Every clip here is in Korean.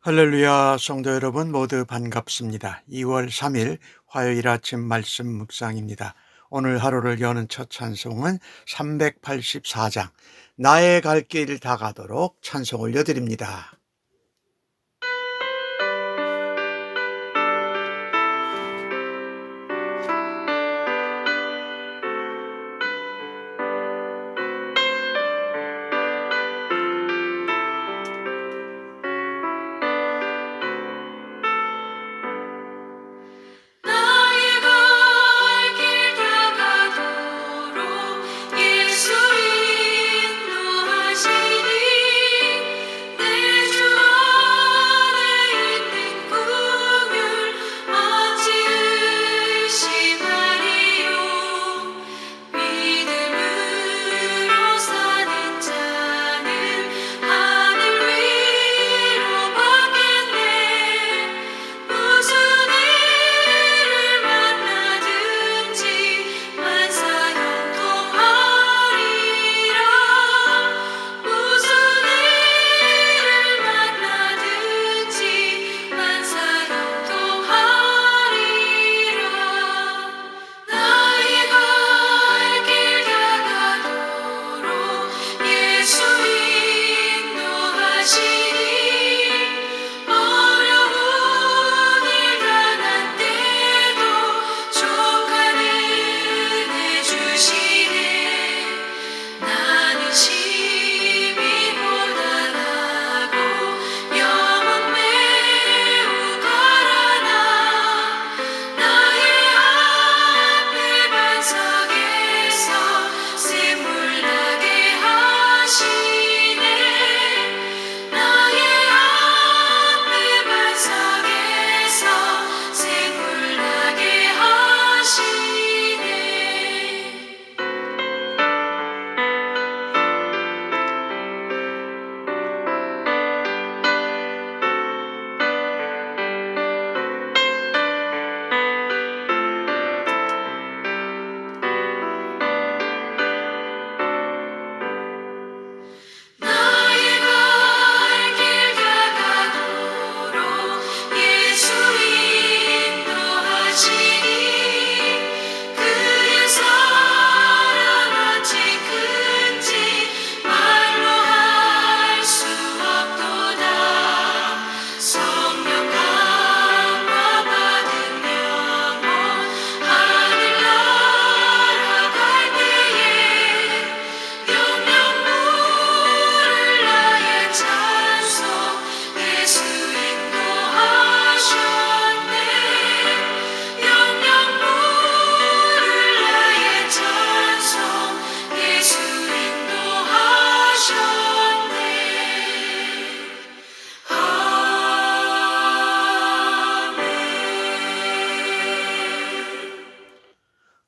할렐루야, 성도 여러분 모두 반갑습니다. 2월 3일 화요일 아침 말씀 묵상입니다. 오늘 하루를 여는 첫 찬송은 384장 나의 갈 길 다 가도록 찬송 올려드립니다. 나의 갈 길 다가도록 예수 인도하시니 내 주 안에 있는 긍휼 어찌 의심하리요. 믿음으로 사는 자는 하늘 위로 받겠네. 무슨 일을 만나든지 만사 형통하리라. 무슨 일을 만나든지 만사 형통하리라. 나의 갈 길 다가도록 예수 인도하시니 어려운 일 당한 때도 족한 은혜 주시네. 나는 심히 고단하고 영혼 매우 가라나 나의 앞에 반석에서 샘물 나게 하시네. 나의 앞에 반석에서 샘물 나게 하시네. 나의 갈 길 다가도록 예수 인도하시니 그의 사랑 어찌 큰지 말로 할 수 없도다. 성령 강화 받은 영혼 하늘나라 갈 때에 영영 부를 나의 찬송 예수 인도하셨네. 영영 부를 나의 찬송 예수 인도하셨네. 아멘.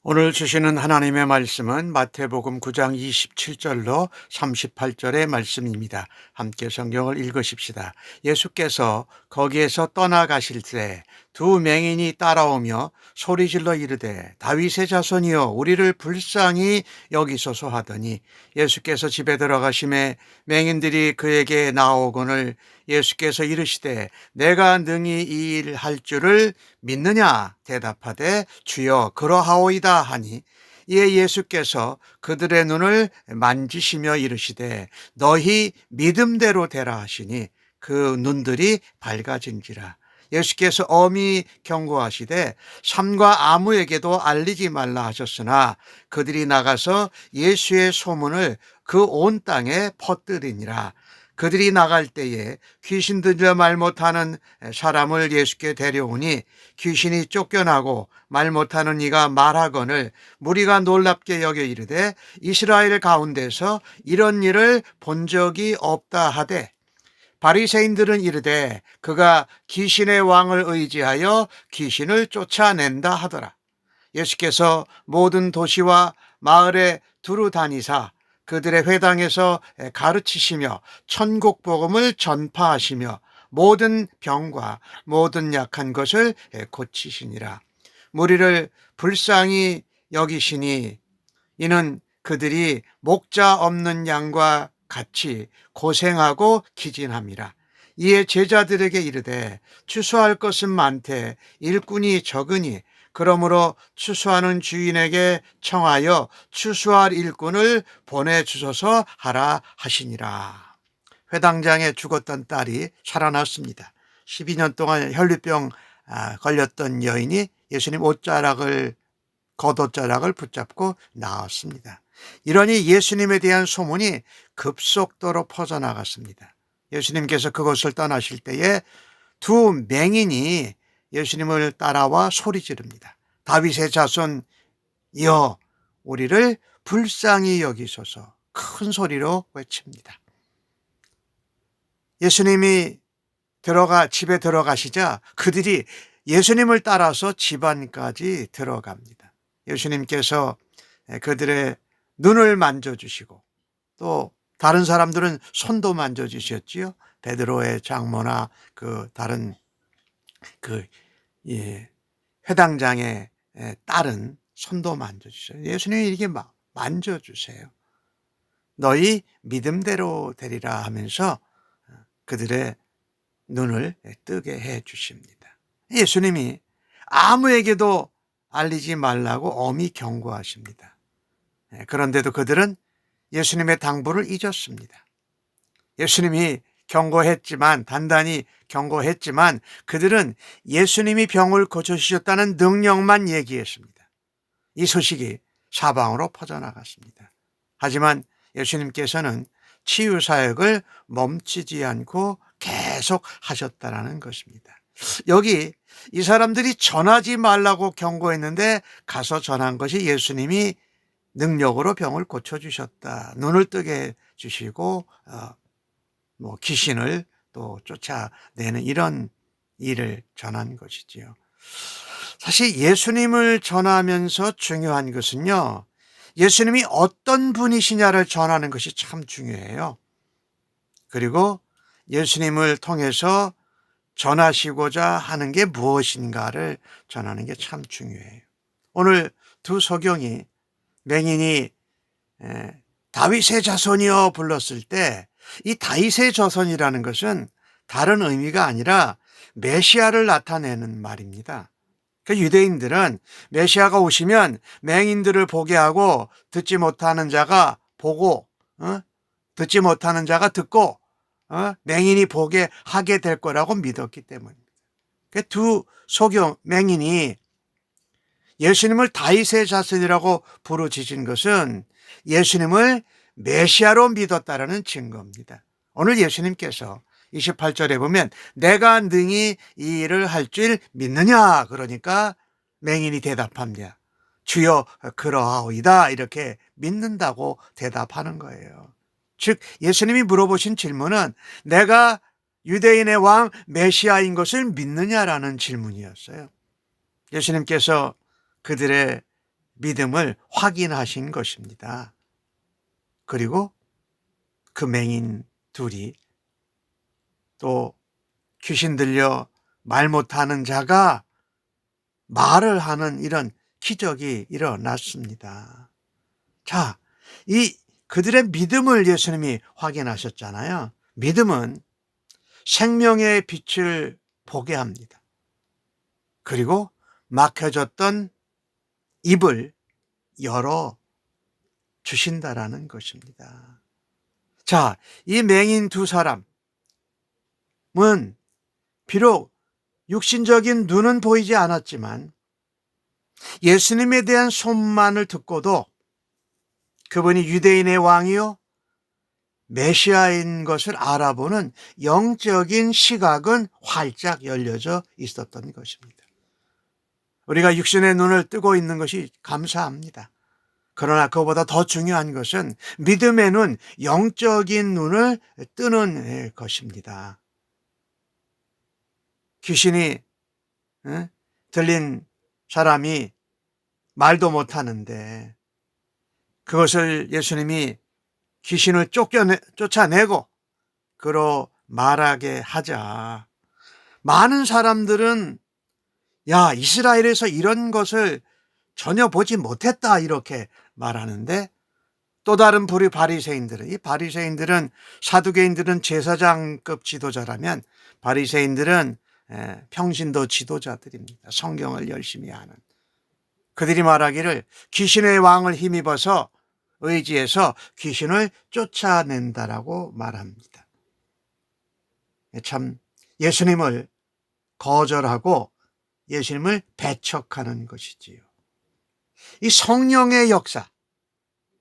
오늘 주시는 하나님의 말씀은 마태복음 9장 27절로 38절의 말씀입니다. 함께 성경을 읽으십시다. 예수께서 거기에서 떠나가실 때 두 맹인이 따라오며 소리질러 이르되 다윗의 자손이여 우리를 불쌍히 여기소서 하더니 예수께서 집에 들어가심에 맹인들이 그에게 나오거늘 예수께서 이르시되 내가 능히 이 일 할 줄을 믿느냐 대답하되 주여 그러하오이다 하니 이에 예수께서 그들의 눈을 만지시며 이르시되 너희 믿음대로 되라 하시니 그 눈들이 밝아진지라. 예수께서 엄히 경고하시되 삼가 아무에게도 알리지 말라 하셨으나 그들이 나가서 예수의 소문을 그 온 땅에 퍼뜨리니라. 그들이 나갈 때에 귀신 들려 말 못하는 사람을 예수께 데려오니 귀신이 쫓겨나고 말 못하는 이가 말하거늘 무리가 놀랍게 여겨 이르되 이스라엘 가운데서 이런 일을 본 적이 없다 하되 바리새인들은 이르되 그가 귀신의 왕을 의지하여 귀신을 쫓아낸다 하더라. 예수께서 모든 도시와 마을에 두루 다니사 그들의 회당에서 가르치시며 천국 복음을 전파하시며 모든 병과 모든 약한 것을 고치시니라. 무리를 불쌍히 여기시니 이는 그들이 목자 없는 양과 같이 고생하고 기진함이라. 이에 제자들에게 이르되 추수할 것은 많되 일꾼이 적으니 그러므로 추수하는 주인에게 청하여 추수할 일꾼을 보내주소서 하라 하시니라. 회당장에 죽었던 딸이 살아났습니다. 12년 동안 혈류병 걸렸던 여인이 예수님 겉옷자락을 붙잡고 나왔습니다. 이러니 예수님에 대한 소문이 급속도로 퍼져나갔습니다. 예수님께서 그곳을 떠나실 때에 두 맹인이 예수님을 따라와 소리 지릅니다. 다윗의 자손이여 우리를 불쌍히 여기소서. 큰 소리로 외칩니다. 예수님이 집에 들어가시자 그들이 예수님을 따라서 집안까지 들어갑니다. 예수님께서 그들의 눈을 만져주시고 또 다른 사람들은 손도 만져주셨지요. 베드로의 장모나 다른 회당장의 딸은 손도 만져주셔요. 예수님이 이렇게 막 만져주세요. 너희 믿음대로 되리라 하면서 그들의 눈을 뜨게 해 주십니다. 예수님이 아무에게도 알리지 말라고 엄히 경고하십니다. 그런데도 그들은 예수님의 당부를 잊었습니다. 예수님이 단단히 경고했지만 그들은 예수님이 병을 고쳐주셨다는 능력만 얘기했습니다. 이 소식이 사방으로 퍼져나갔습니다. 하지만 예수님께서는 치유 사역을 멈추지 않고 계속 하셨다라는 것입니다. 여기 이 사람들이 전하지 말라고 경고했는데 가서 전한 것이 예수님이 능력으로 병을 고쳐주셨다. 눈을 뜨게 해주시고 귀신을 또 쫓아내는 이런 일을 전한 것이지요. 사실 예수님을 전하면서 중요한 것은요, 예수님이 어떤 분이시냐를 전하는 것이 참 중요해요. 그리고 예수님을 통해서 전하시고자 하는 게 무엇인가를 전하는 게 참 중요해요. 오늘 두 소경이 맹인이 다윗의 자손이여 불렀을 때 이 다윗의 자손이라는 것은 다른 의미가 아니라 메시아를 나타내는 말입니다. 그 유대인들은 메시아가 오시면 맹인들을 보게 하고 듣지 못하는 자가 보고 듣지 못하는 자가 듣고 맹인이 보게 하게 될 거라고 믿었기 때문입니다. 그 두 소경 맹인이 예수님을 다윗의 자손이라고 부르짖은 것은 예수님을 메시아로 믿었다라는 증거입니다. 오늘 예수님께서 28절에 보면 내가 능히 이 일을 할 줄 믿느냐? 그러니까 맹인이 대답합니다. 주여 그러하오이다. 이렇게 믿는다고 대답하는 거예요. 즉 예수님이 물어보신 질문은 내가 유대인의 왕 메시아인 것을 믿느냐라는 질문이었어요. 예수님께서 그들의 믿음을 확인하신 것입니다. 그리고 그 맹인 둘이 또 귀신 들려 말 못하는 자가 말을 하는 이런 기적이 일어났습니다. 자, 그들의 믿음을 예수님이 확인하셨잖아요. 믿음은 생명의 빛을 보게 합니다. 그리고 막혀졌던 입을 열어 주신다라는 것입니다. 자, 이 맹인 두 사람은 비록 육신적인 눈은 보이지 않았지만 예수님에 대한 소문만을 듣고도 그분이 유대인의 왕이요 메시아인 것을 알아보는 영적인 시각은 활짝 열려져 있었던 것입니다. 우리가 육신의 눈을 뜨고 있는 것이 감사합니다. 그러나 그보다 더 중요한 것은 믿음의 눈, 영적인 눈을 뜨는 것입니다. 귀신이 들린 사람이 말도 못하는데 그것을 예수님이 귀신을 쫓아내고 그로 말하게 하자. 많은 사람들은 야, 이스라엘에서 이런 것을 전혀 보지 못했다 이렇게 말하는데 또 다른 부류 바리새인들은, 이 바리새인들은, 사두개인들은 제사장급 지도자라면 바리새인들은 평신도 지도자들입니다. 성경을 열심히 아는. 그들이 말하기를 귀신의 왕을 힘입어서 의지해서 귀신을 쫓아낸다라고 말합니다. 참 예수님을 거절하고 예수님을 배척하는 것이지요. 이 성령의 역사,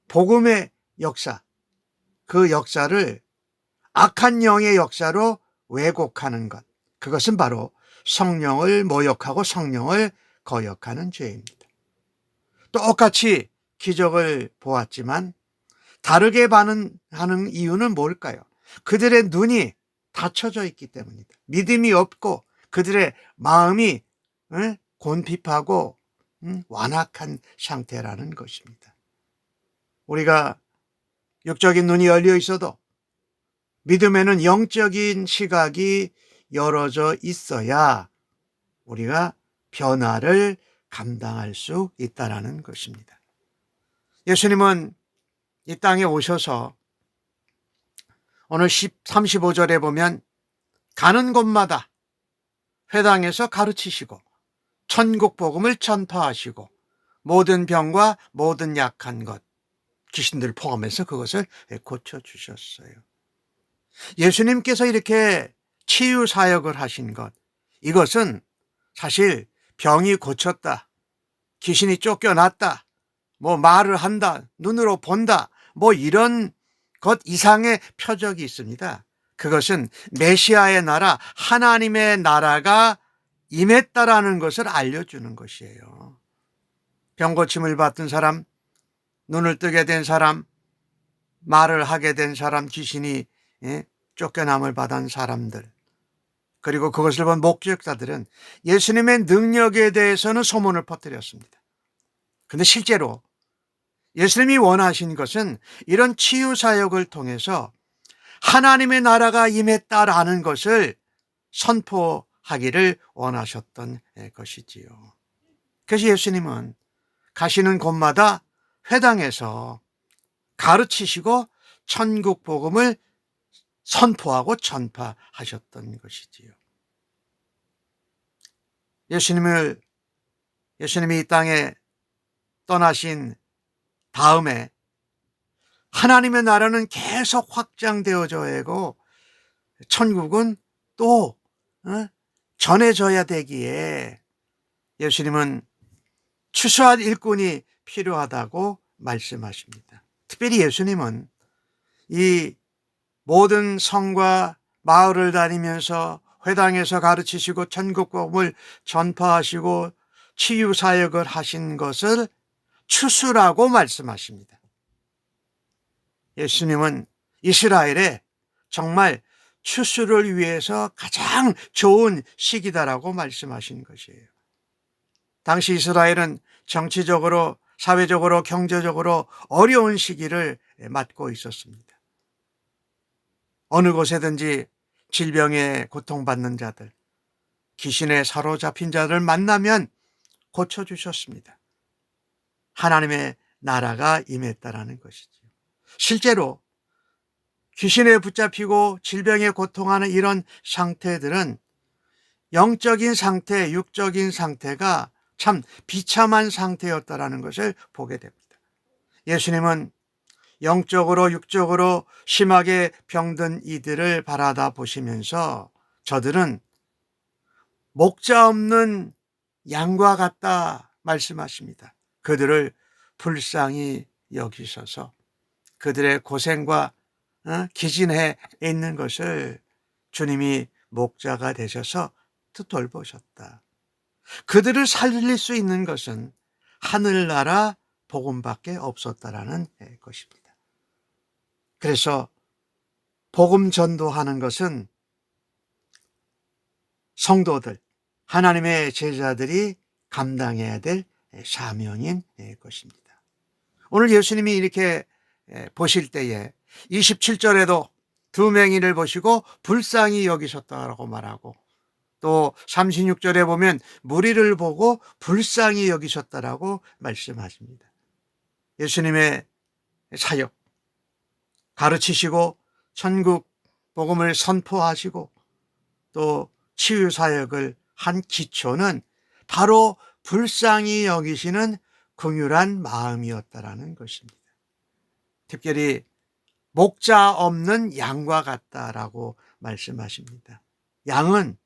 복음의 역사, 그 역사를 악한 영의 역사로 왜곡하는 것, 그것은 바로 성령을 모욕하고 성령을 거역하는 죄입니다. 똑같이 기적을 보았지만 다르게 반응하는 이유는 뭘까요? 그들의 눈이 닫혀져 있기 때문이다. 믿음이 없고 그들의 마음이 곤핍하고 완악한 상태라는 것입니다. 우리가 육적인 눈이 열려 있어도 믿음에는 영적인 시각이 열어져 있어야 우리가 변화를 감당할 수 있다는 것입니다. 예수님은 이 땅에 오셔서 오늘 35절에 보면 가는 곳마다 회당에서 가르치시고 천국 복음을 전파하시고 모든 병과 모든 약한 것, 귀신들 포함해서 그것을 고쳐주셨어요. 예수님께서 이렇게 치유 사역을 하신 것, 이것은 사실 병이 고쳤다, 귀신이 쫓겨났다, 뭐 말을 한다, 눈으로 본다, 뭐 이런 것 이상의 표적이 있습니다. 그것은 메시아의 나라, 하나님의 나라가 임했다라는 것을 알려주는 것이에요. 병고침을 받은 사람, 눈을 뜨게 된 사람, 말을 하게 된 사람, 귀신이 쫓겨남을 받은 사람들, 그리고 그것을 본 목격자들은 예수님의 능력에 대해서는 소문을 퍼뜨렸습니다. 그런데 실제로 예수님이 원하신 것은 이런 치유 사역을 통해서 하나님의 나라가 임했다라는 것을 선포하기를 원하셨던 것이지요. 그래서 예수님은 가시는 곳마다 회당에서 가르치시고 천국 복음을 선포하고 전파하셨던 것이지요. 예수님이 이 땅에 떠나신 다음에 하나님의 나라는 계속 확장되어져 가고 천국은 또 전해져야 되기에 예수님은 추수할 일꾼이 필요하다고 말씀하십니다. 특별히 예수님은 이 모든 성과 마을을 다니면서 회당에서 가르치시고 천국 복음을 전파하시고 치유 사역을 하신 것을 추수라고 말씀하십니다. 예수님은 이스라엘에 정말 추수를 위해서 가장 좋은 시기다라고 말씀하신 것이에요. 당시 이스라엘은 정치적으로, 사회적으로, 경제적으로 어려운 시기를 맞고 있었습니다. 어느 곳에든지 질병에 고통받는 자들, 귀신에 사로잡힌 자를 만나면 고쳐주셨습니다. 하나님의 나라가 임했다라는 것이죠. 실제로 귀신에 붙잡히고 질병에 고통하는 이런 상태들은 영적인 상태, 육적인 상태가 참 비참한 상태였다라는 것을 보게 됩니다. 예수님은 영적으로 육적으로 심하게 병든 이들을 바라다 보시면서 저들은 목자 없는 양과 같다 말씀하십니다. 그들을 불쌍히 여기셔서 그들의 고생과 기진해 있는 것을 주님이 목자가 되셔서 돌보셨다. 그들을 살릴 수 있는 것은 하늘나라 복음밖에 없었다라는 것입니다. 그래서 복음 전도하는 것은 성도들, 하나님의 제자들이 감당해야 될 사명인 것입니다. 오늘 예수님이 이렇게 보실 때에 27절에도 두 맹인을 보시고 불쌍히 여기셨다라고 말하고, 또 36절에 보면 무리를 보고 불쌍히 여기셨다라고 말씀하십니다. 예수님의 사역, 가르치시고 천국 복음을 선포하시고 또 치유 사역을 한 기초는 바로 불쌍히 여기시는 긍휼한 마음이었다라는 것입니다. 특별히 목자 없는 양과 같다라고 말씀하십니다. 양은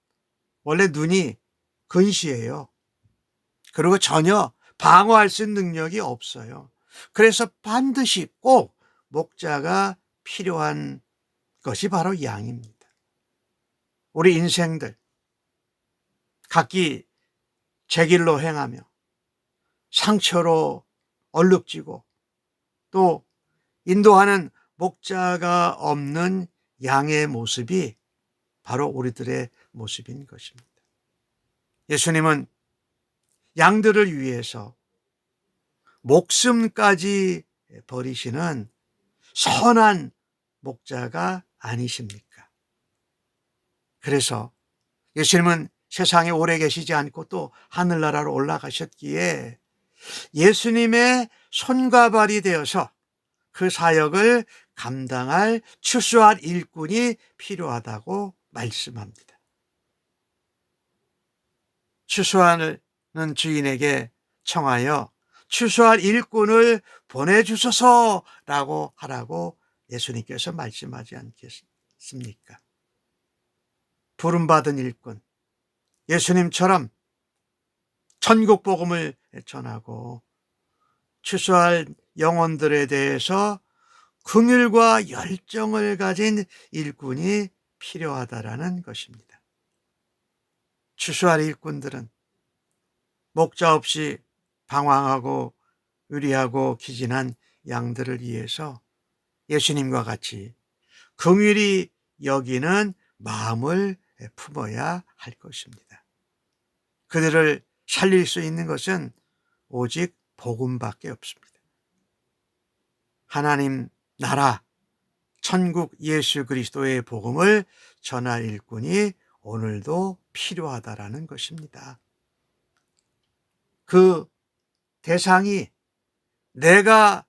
원래 눈이 근시해요. 그리고 전혀 방어할 수 있는 능력이 없어요. 그래서 반드시 꼭 목자가 필요한 것이 바로 양입니다. 우리 인생들 각기 제 길로 행하며 상처로 얼룩지고 또 인도하는 목자가 없는 양의 모습이 바로 우리들의 모습인 것입니다. 예수님은 양들을 위해서 목숨까지 버리시는 선한 목자가 아니십니까? 그래서 예수님은 세상에 오래 계시지 않고 또 하늘나라로 올라가셨기에 예수님의 손과 발이 되어서 그 사역을 감당할 추수할 일꾼이 필요하다고 말씀합니다. 추수하는 주인에게 청하여 추수할 일꾼을 보내주소서라고 하라고 예수님께서 말씀하지 않겠습니까? 부름받은 일꾼, 예수님처럼 천국 복음을 전하고 추수할 영혼들에 대해서 긍휼과 열정을 가진 일꾼이 필요하다라는 것입니다. 추수할 일꾼들은 목자 없이 방황하고 의리하고 기진한 양들을 위해서 예수님과 같이 긍휼히 여기는 마음을 품어야 할 것입니다. 그들을 살릴 수 있는 것은 오직 복음밖에 없습니다. 하나님 나라, 천국 예수 그리스도의 복음을 전할 일꾼이 오늘도 필요하다라는 것입니다. 그 대상이 내가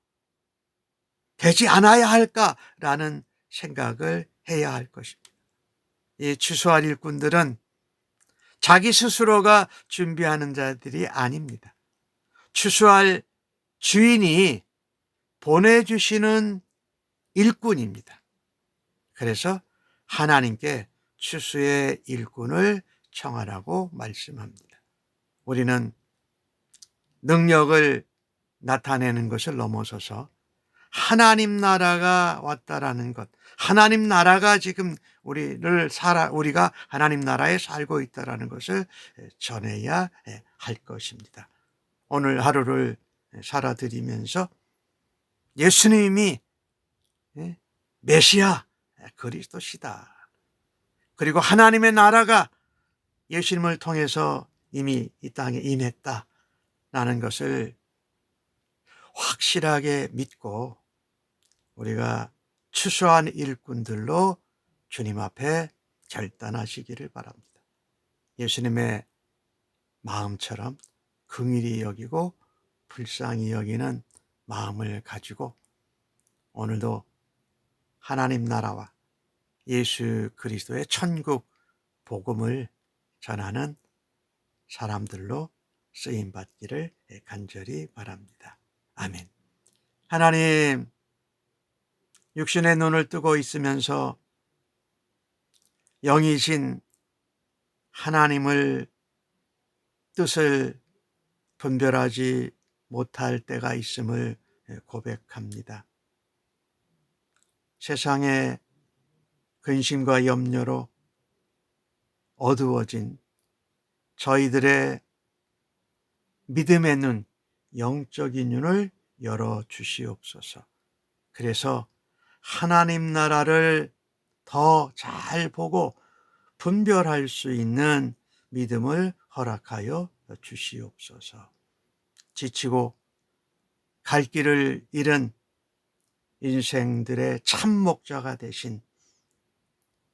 되지 않아야 할까라는 생각을 해야 할 것입니다. 이 추수할 일꾼들은 자기 스스로가 준비하는 자들이 아닙니다. 추수할 주인이 보내주시는 일꾼입니다. 그래서 하나님께 추수의 일꾼을 청하라고 말씀합니다. 우리는 능력을 나타내는 것을 넘어서서 하나님 나라가 왔다라는 것, 하나님 나라가 지금 우리가 하나님 나라에 살고 있다라는 것을 전해야 할 것입니다. 오늘 하루를 살아드리면서 예수님이 메시아 그리스도시다. 그리고 하나님의 나라가 예수님을 통해서 이미 이 땅에 임했다라는 것을 확실하게 믿고 우리가 추수한 일꾼들로 주님 앞에 결단하시기를 바랍니다. 예수님의 마음처럼 긍휼히 여기고 불쌍히 여기는 마음을 가지고 오늘도 하나님 나라와 예수 그리스도의 천국 복음을 전하는 사람들로 쓰임받기를 간절히 바랍니다. 아멘. 하나님, 육신의 눈을 뜨고 있으면서 영이신 하나님을 뜻을 분별하지 못할 때가 있음을 고백합니다. 세상의 근심과 염려로 어두워진 저희들의 믿음의 눈, 영적인 눈을 열어 주시옵소서. 그래서 하나님 나라를 더 잘 보고 분별할 수 있는 믿음을 허락하여 주시옵소서. 지치고 갈 길을 잃은 인생들의 참 목자가 되신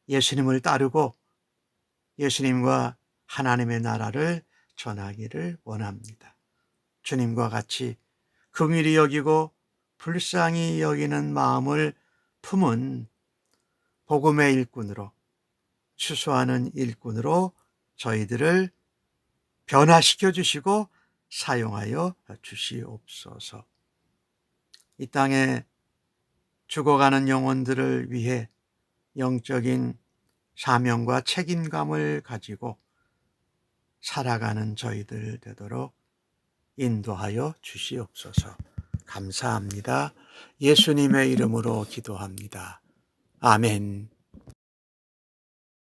예수님을 따르고 예수님과 하나님의 나라를 전하기를 원합니다. 주님과 같이 긍휼히 여기고 불쌍히 여기는 마음을 품은 복음의 일꾼으로, 추수하는 일꾼으로 저희들을 변화시켜 주시고 사용하여 주시옵소서. 이 땅에 죽어가는 영혼들을 위해 영적인 사명과 책임감을 가지고 살아가는 저희들 되도록 인도하여 주시옵소서. 감사합니다. 예수님의 이름으로 기도합니다. 아멘.